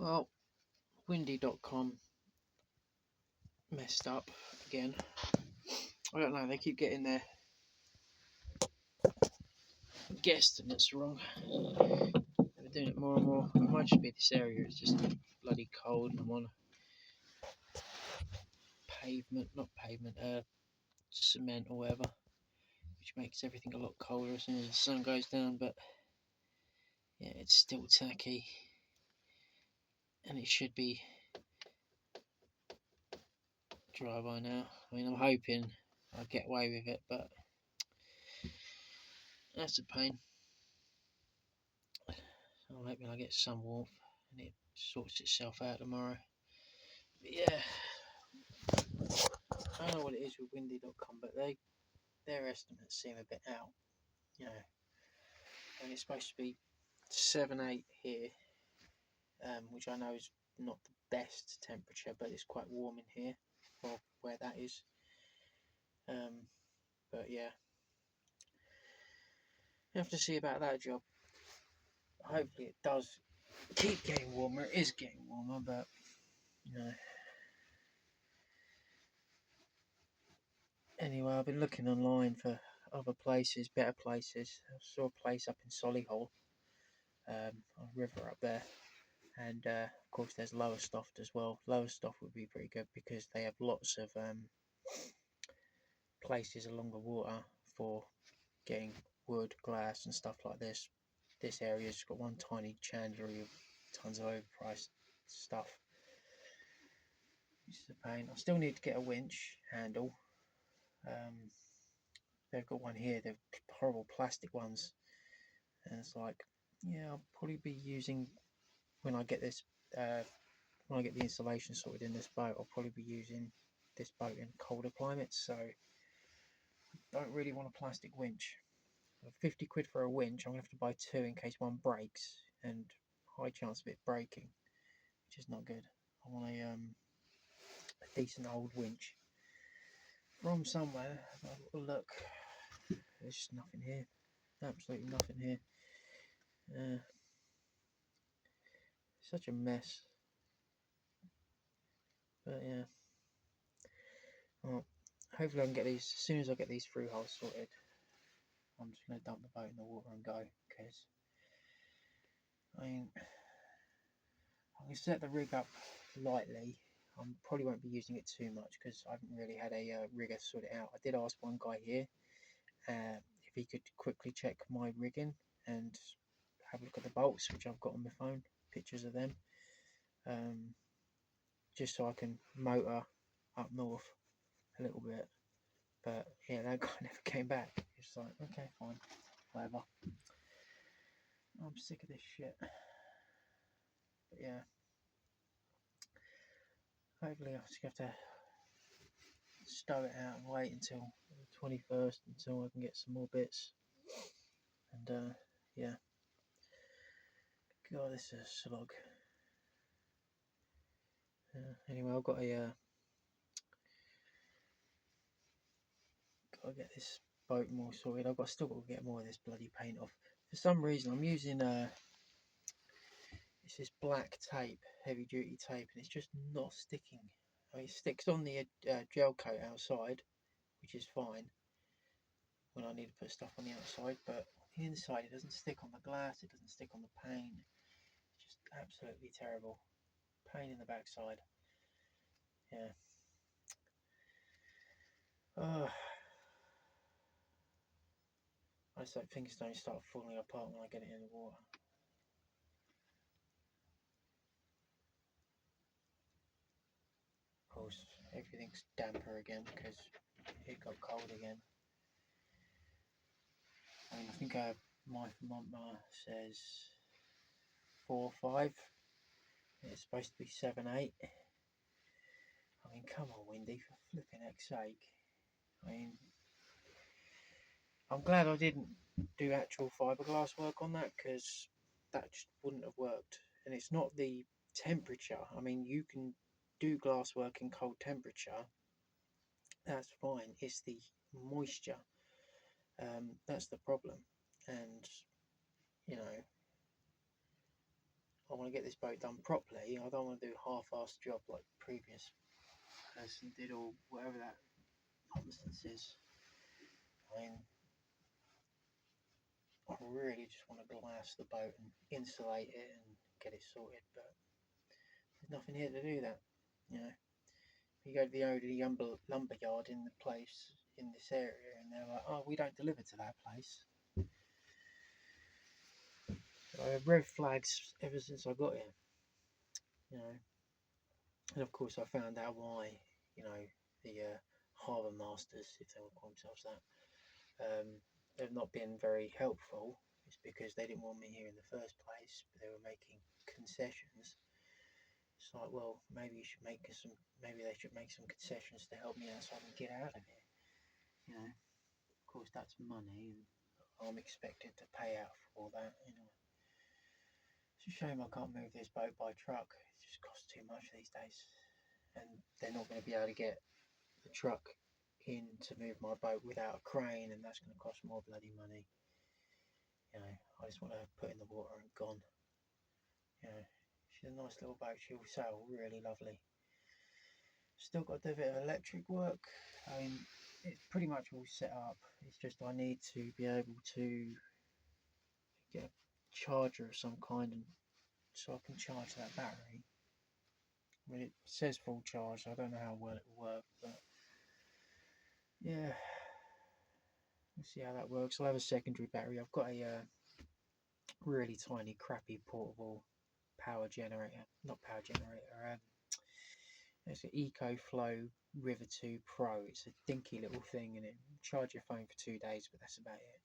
Well, windy.com messed up again. I don't know, they keep getting their guesstimates wrong. They're doing it more and more. It might just be this area, it's just bloody cold and I'm on cement or whatever, which makes everything a lot colder as soon as the sun goes down. But yeah, it's still tacky and it should be dry by now. I mean, I'm hoping I'll get away with it, but that's a pain. So I'm hoping I get some warmth and it sorts itself out tomorrow. But yeah, I don't know what it is with windy.com, but their estimates seem a bit out, you know. And it's supposed to be 7-8 here, which I know is not the best temperature, but it's quite warm in here for where that is. But yeah, you have to see about that job. Hopefully it does keep getting warmer. It is getting warmer, but you know. Anyway, I've been looking online for other places, better places. I saw a place up in Solihull, a river up there, and of course there's Lowestoft as well. Lowestoft would be pretty good because they have lots of places along the water for getting wood, glass and stuff like this. This area's got one tiny chandlery of tons of overpriced stuff. This is a pain. I still need to get a winch handle. They've got one here, they're horrible plastic ones, and it's like, yeah, I'll probably be using, when I get this when I get the installation sorted in this boat, I'll probably be using this boat in colder climates, so I don't really want a plastic winch. 50 quid for a winch, I'm going to have to buy two in case one breaks, and high chance of it breaking, which is not good. I want a decent old winch from somewhere. I'll have a look. There's just nothing here, absolutely nothing here. Such a mess. But yeah, well, hopefully I can get these, as soon as I get these through holes sorted, I'm just going to dump the boat in the water and go, because I mean, I can set the rig up lightly. I probably won't be using it too much because I haven't really had a rigger sort it out. I did ask one guy here if he could quickly check my rigging and have a look at the bolts, which I've got on my phone, pictures of them, just so I can motor up north a little bit. But yeah, that guy never came back. It's like, okay, fine, whatever. I'm sick of this shit. But yeah, hopefully I'll just have to stow it out and wait until the 21st until I can get some more bits. And yeah, God, this is a slog. Anyway, I've got gotta get this boat more sorted. Still got to get more of this bloody paint off. For some reason, I'm using it's this black tape, heavy duty tape, and it's just not sticking. I mean, it sticks on the gel coat outside, which is fine when I need to put stuff on the outside, but the inside it doesn't stick on the glass, it doesn't stick on the paint. It's just absolutely terrible. Pain in the backside. Yeah. I just hope things don't start falling apart when I get it in the water. Of course, everything's damper again because it got cold again. I mean, I think my thermometer says 4 or 5. It's supposed to be 7, 8. I mean, come on, Windy, for flipping heck's sake. I mean, I'm glad I didn't do actual fiberglass work on that because that just wouldn't have worked. And it's not the temperature. I mean, you can do glass work in cold temperature. That's fine. It's the moisture. That's the problem. And, you know, I want to get this boat done properly. I don't want to do a half-assed job like the previous person did, or whatever that nonsense is. I mean, I really just want to glass the boat and insulate it and get it sorted, but there's nothing here to do that. You know, you go to the only lumber yard in the place in this area, and they're like, "Oh, we don't deliver to that place." So I have red flags ever since I got here. You know, and of course I found out why. You know, the harbour masters, if they want to call themselves that, they've not been very helpful. It's because they didn't want me here in the first place, but they were making concessions. It's like, well, maybe you should make some. Maybe they should make some concessions to help me out so I can get out of here. You know, of course that's money, and I'm expected to pay out for all that. You know, it's a shame I can't move this boat by truck. It just costs too much these days, and they're not going to be able to get the truck in to move my boat without a crane, and that's going to cost more bloody money. You know, I just want to put in the water and gone. You know, she's a nice little boat. She'll sail really lovely. Still got to do a bit of electric work. I mean, it's pretty much all set up. It's just I need to be able to get a charger of some kind, and so I can charge that battery. I mean, it says full charge. I don't know how well it will work, but yeah, we'll see how that works. I'll have a secondary battery. I've got a really tiny, crappy portable power generator. Not power generator. It's an EcoFlow River 2 Pro. It's a dinky little thing, and it charge your phone for 2 days, but that's about it.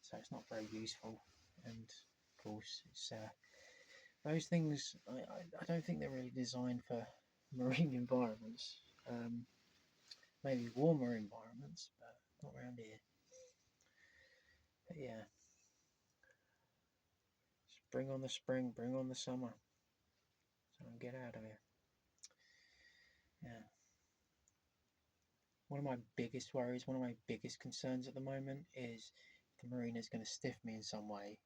So it's not very useful. And of course, it's those things. I don't think they're really designed for marine environments. Maybe warmer environments, but not around here. But yeah, bring on the spring, bring on the summer, so I can get out of here. Yeah. One of my biggest worries, one of my biggest concerns at the moment is the marina is going to stiff me in some way,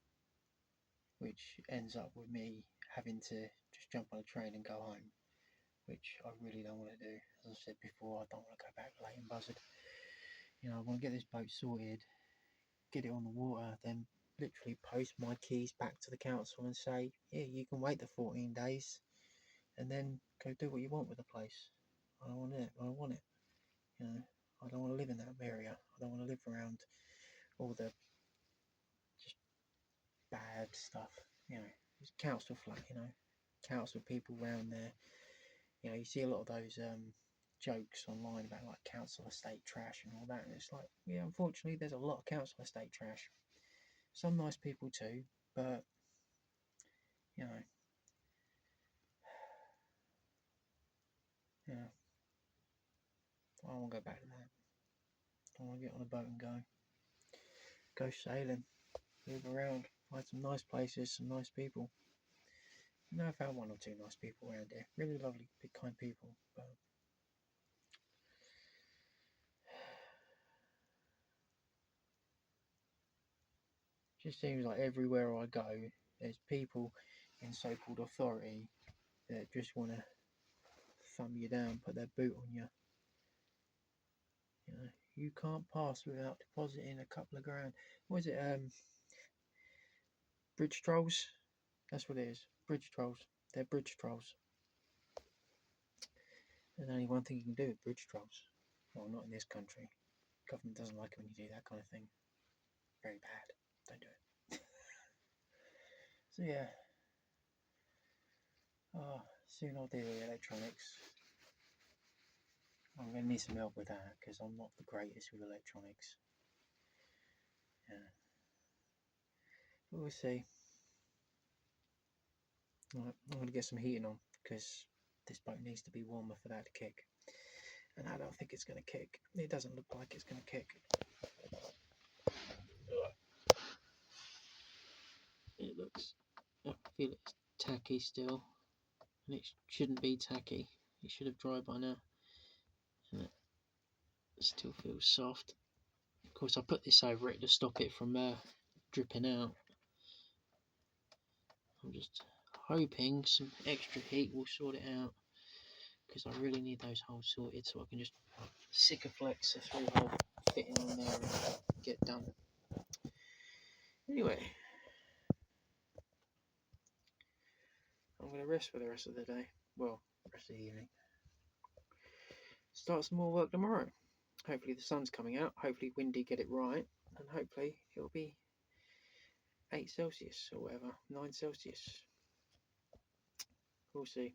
which ends up with me having to just jump on a train and go home, which I really don't want to do. As I said before, I don't want to go back to Leighton Buzzard. You know, I want to get this boat sorted, get it on the water, then literally post my keys back to the council and say, yeah, you can wait the 14 days and then go do what you want with the place. I don't want it. I don't want it. You know, I don't want to live in that area. I don't want to live around all the just bad stuff. You know, it's council flat. You know, council people around there. You know, you see a lot of those jokes online about like council estate trash and all that, and it's like, yeah, unfortunately, there's a lot of council estate trash. Some nice people too, but you know, yeah, I don't want to go back to that. I want to get on a boat and go sailing, move around, find some nice places, some nice people. You know, I found one or two nice people around here, really lovely, big, kind people, but it just seems like everywhere I go, there's people in so-called authority that just want to thumb you down, put their boot on you. You know, you can't pass without depositing a couple of grand. What is it? Bridge trolls? That's what it is. Bridge trolls. They're bridge trolls. There's only one thing you can do with bridge trolls. Well, not in this country. Government doesn't like it when you do that kind of thing. Very bad. Don't do it. So yeah. Oh, soon I'll do the electronics. I'm going to need some help with that because I'm not the greatest with electronics. Yeah. But we'll see. Right, I'm going to get some heating on because this boat needs to be warmer for that to kick. And I don't think it's going to kick. It doesn't look like it's going to kick. It looks, I feel it's tacky still. And it shouldn't be tacky. It should have dried by now. And it still feels soft. Of course, I put this over it to stop it from dripping out. I'm just hoping some extra heat will sort it out, because I really need those holes sorted so I can just Sikaflex a 3-hole fitting on there and get done. Anyway, I'm going to rest for the rest of the day. Well, rest of the evening. Start some more work tomorrow. Hopefully the sun's coming out. Hopefully Windy get it right. And hopefully it'll be 8 Celsius or whatever. 9 Celsius. We'll see.